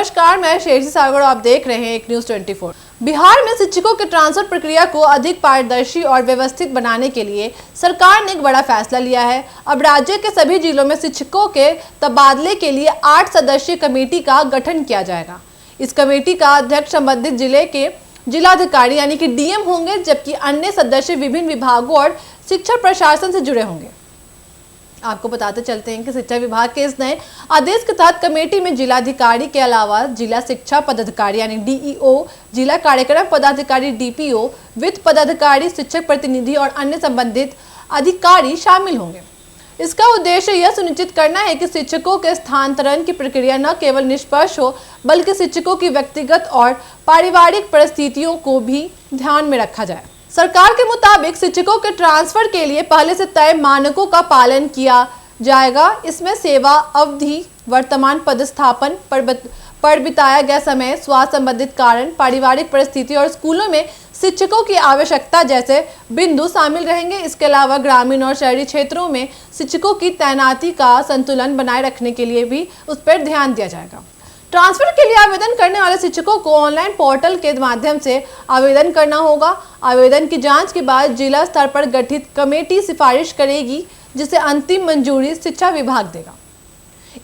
नमस्कार, मैं शेरसी सागर, आप देख रहे हैं एक न्यूज़ 24। बिहार में शिक्षकों के ट्रांसफर प्रक्रिया को अधिक पारदर्शी और व्यवस्थित बनाने के लिए सरकार ने एक बड़ा फैसला लिया है। अब राज्य के सभी जिलों में शिक्षकों के तबादले के लिए 8 सदस्यीय कमेटी का गठन किया जाएगा। इस कमेटी का अध्यक्ष संबंधित जिले के जिलाधिकारी यानी कि डीएम होंगे, जबकि अन्य सदस्य विभिन्न विभागों और शिक्षा प्रशासन से जुड़े होंगे। आपको बताते चलते हैं कि शिक्षा विभाग के इस नए आदेश के तहत कमेटी में जिलाधिकारी के अलावा जिला शिक्षा पदाधिकारी यानी डीईओ, जिला कार्यक्रम पदाधिकारी डीपीओ, वित्त पदाधिकारी, शिक्षक प्रतिनिधि और अन्य संबंधित अधिकारी शामिल होंगे। इसका उद्देश्य यह सुनिश्चित करना है कि शिक्षकों के स्थानांतरण की प्रक्रिया न केवल निष्पक्ष हो, बल्कि शिक्षकों की व्यक्तिगत और पारिवारिक परिस्थितियों को भी ध्यान में रखा जाए। सरकार के मुताबिक शिक्षकों के ट्रांसफर के लिए पहले से तय मानकों का पालन किया जाएगा। इसमें सेवा अवधि, वर्तमान पदस्थापन पर बिताया गया समय, स्वास्थ्य संबंधित कारण, पारिवारिक परिस्थिति और स्कूलों में शिक्षकों की आवश्यकता जैसे बिंदु शामिल रहेंगे। इसके अलावा ग्रामीण और शहरी क्षेत्रों में शिक्षकों की तैनाती का संतुलन बनाए रखने के लिए भी उस पर ध्यान दिया जाएगा। ट्रांसफर के लिए आवेदन करने वाले शिक्षकों को ऑनलाइन पोर्टल के माध्यम से आवेदन करना होगा। आवेदन की जांच के बाद जिला स्तर पर गठित कमेटी सिफारिश करेगी, जिसे अंतिम मंजूरी शिक्षा विभाग देगा।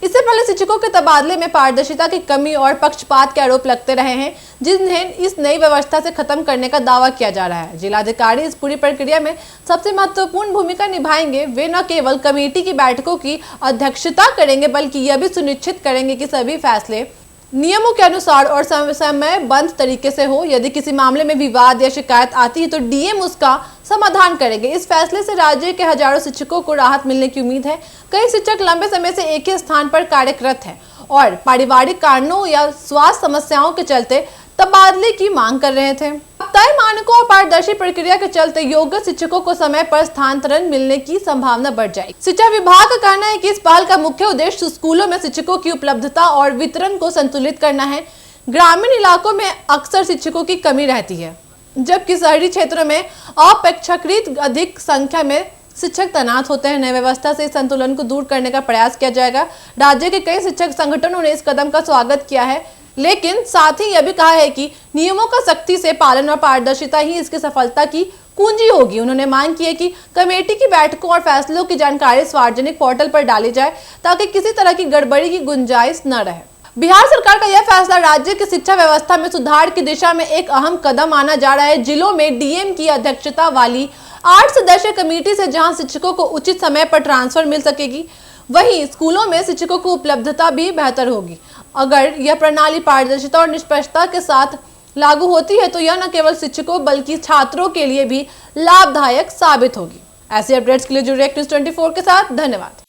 इससे पहले शिक्षकों के तबादले में पारदर्शिता की कमी और पक्षपात के आरोप लगते रहे हैं, जिन्हें इस नई व्यवस्था से खत्म करने का दावा किया जा रहा है। जिलाधिकारी इस पूरी प्रक्रिया में सबसे महत्वपूर्ण भूमिका निभाएंगे। वे न केवल कमेटी की बैठकों की अध्यक्षता करेंगे, बल्कि यह भी सुनिश्चित करेंगे कि सभी फैसले नियमों के अनुसार और समयबद्ध तरीके से हो। यदि किसी मामले में विवाद या शिकायत आती है तो डीएम उसका समाधान करेंगे। इस फैसले से राज्य के हजारों शिक्षकों को राहत मिलने की उम्मीद है। कई शिक्षक लंबे समय से एक ही स्थान पर कार्यरत हैं और पारिवारिक कारणों या स्वास्थ्य समस्याओं के चलते तबादले की मांग कर रहे थे। तय मानकों और पारदर्शी प्रक्रिया के चलते योग्य शिक्षकों को समय पर स्थानांतरण मिलने की संभावना बढ़ जाएगी। शिक्षा विभाग का कहना है कि इस पहल का मुख्य उद्देश्य स्कूलों में शिक्षकों की उपलब्धता और वितरण को संतुलित करना है। ग्रामीण इलाकों में अक्सर शिक्षकों की कमी रहती है, जबकि शहरी क्षेत्रों में अपेक्षाकृत अधिक संख्या में शिक्षक तैनात होते हैं। नई व्यवस्था से इस संतुलन को दूर करने का प्रयास किया जाएगा। राज्य के कई शिक्षक संगठनों ने इस कदम का स्वागत किया है, लेकिन साथ ही यह भी कहा है कि नियमों का सख्ती से पालन और पारदर्शिता ही इसकी सफलता की कुंजी होगी। उन्होंने मांग की है कि कमेटी की बैठकों और फैसलों की जानकारी सार्वजनिक पोर्टल पर डाली जाए, ताकि किसी तरह की गड़बड़ी की गुंजाइश न रहे। बिहार सरकार का यह फैसला राज्य की शिक्षा व्यवस्था में सुधार की दिशा में एक अहम कदम माना जा रहा है। जिलों में डीएम की अध्यक्षता वाली 8 सदस्यीय कमेटी से जहां शिक्षकों को उचित समय पर ट्रांसफर मिल सकेगी, वहीं स्कूलों में शिक्षकों की उपलब्धता भी बेहतर होगी। अगर यह प्रणाली पारदर्शिता और निष्पक्षता के साथ लागू होती है तो यह न केवल शिक्षकों बल्कि छात्रों के लिए भी लाभदायक साबित होगी। ऐसे अपडेट्स के लिए जुड़े न्यूज़ 24 के साथ। धन्यवाद।